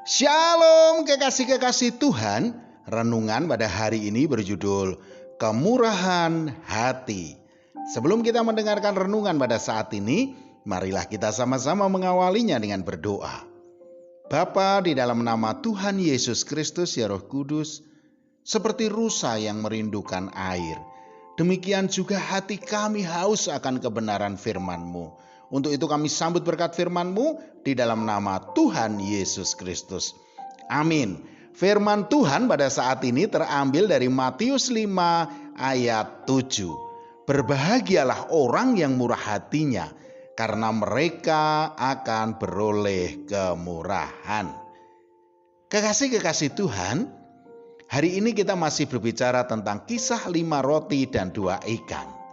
Shalom kekasih-kekasih Tuhan. Renungan pada hari ini berjudul Kemurahan Hati. Sebelum kita mendengarkan renungan pada saat ini, marilah kita sama-sama mengawalinya dengan berdoa. Bapa, di dalam nama Tuhan Yesus Kristus ya Roh Kudus, seperti rusa yang merindukan air, demikian juga hati kami haus akan kebenaran firman-Mu. Untuk itu kami sambut berkat firman-Mu di dalam nama Tuhan Yesus Kristus. Amin. Firman Tuhan pada saat ini terambil dari Matius 5 ayat 7. Berbahagialah orang yang murah hatinya, karena mereka akan beroleh kemurahan. Kekasih-kekasih Tuhan, hari ini kita masih berbicara tentang kisah 5 roti dan 2 ikan.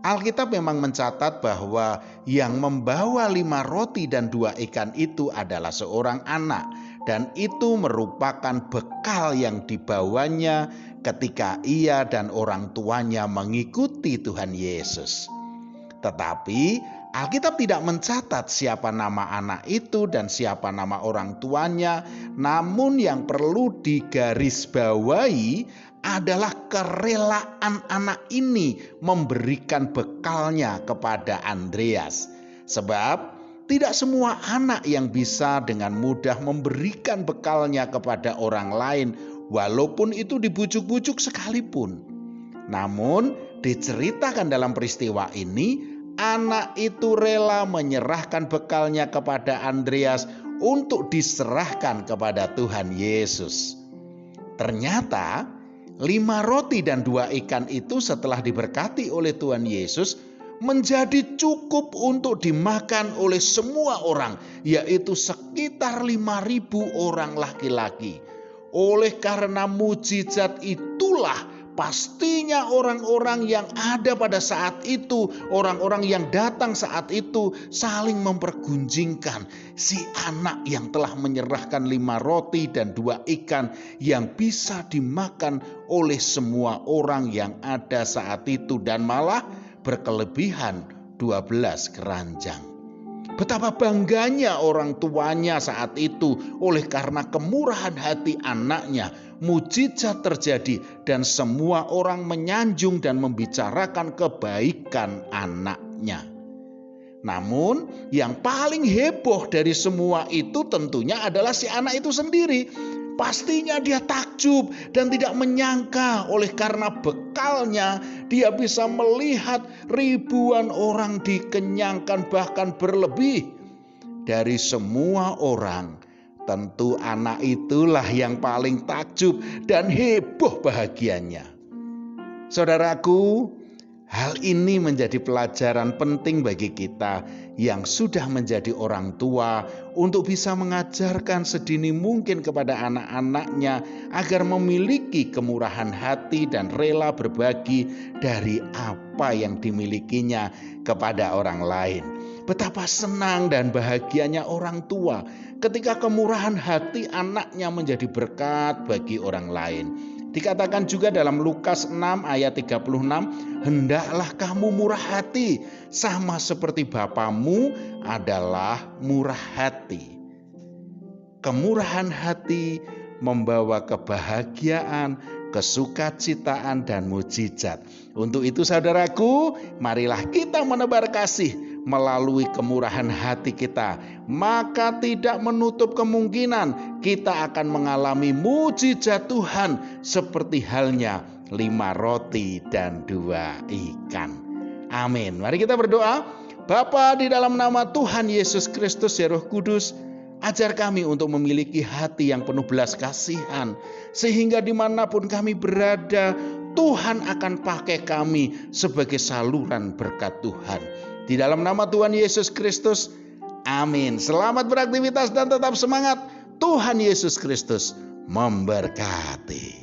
Alkitab memang mencatat bahwa yang membawa 5 roti dan 2 ikan itu adalah seorang anak, dan itu merupakan bekal yang dibawanya ketika ia dan orang tuanya mengikuti Tuhan Yesus. Tetapi Alkitab tidak mencatat siapa nama anak itu dan siapa nama orang tuanya, namun yang perlu digarisbawahi adalah kerelaan anak ini memberikan bekalnya kepada Andreas. Sebab tidak semua anak yang bisa dengan mudah memberikan bekalnya kepada orang lain, walaupun itu dibujuk-bujuk sekalipun. Namun diceritakan dalam peristiwa ini, anak itu rela menyerahkan bekalnya kepada Andreas untuk diserahkan kepada Tuhan Yesus. Ternyata 5 roti dan 2 ikan itu setelah diberkati oleh Tuhan Yesus menjadi cukup untuk dimakan oleh semua orang, yaitu sekitar 5.000 orang laki-laki. Oleh karena mujizat itulah pastinya orang-orang yang ada pada saat itu, orang-orang yang datang saat itu saling mempergunjingkan si anak yang telah menyerahkan 5 roti dan 2 ikan yang bisa dimakan oleh semua orang yang ada saat itu, dan malah berkelebihan 12 keranjang. Betapa bangganya orang tuanya saat itu oleh karena kemurahan hati anaknya. Mujizat terjadi dan semua orang menyanjung dan membicarakan kebaikan anaknya. Namun yang paling heboh dari semua itu tentunya adalah si anak itu sendiri. Pastinya dia takjub dan tidak menyangka oleh karena bekalnya dia bisa melihat ribuan orang dikenyangkan, bahkan berlebih. Dari semua orang, tentu anak itulah yang paling takjub dan heboh bahagianya. Saudaraku, hal ini menjadi pelajaran penting bagi kita yang sudah menjadi orang tua untuk bisa mengajarkan sedini mungkin kepada anak-anaknya agar memiliki kemurahan hati dan rela berbagi dari apa yang dimilikinya kepada orang lain. Betapa senang dan bahagianya orang tua ketika kemurahan hati anaknya menjadi berkat bagi orang lain. Dikatakan juga dalam Lukas 6 ayat 36, hendaklah kamu murah hati sama seperti Bapamu adalah murah hati. Kemurahan hati membawa kebahagiaan, kesukacitaan dan mujizat. Untuk itu saudaraku, marilah kita menebar kasih melalui kemurahan hati kita, maka tidak menutup kemungkinan kita akan mengalami mujizat Tuhan seperti halnya 5 roti dan 2 ikan. Amin. Mari kita berdoa. Bapa, di dalam nama Tuhan Yesus Kristus ya Roh Kudus, ajar kami untuk memiliki hati yang penuh belas kasihan, sehingga dimanapun kami berada, Tuhan akan pakai kami sebagai saluran berkat Tuhan. Di dalam nama Tuhan Yesus Kristus, amin. Selamat beraktivitas dan tetap semangat. Tuhan Yesus Kristus memberkati.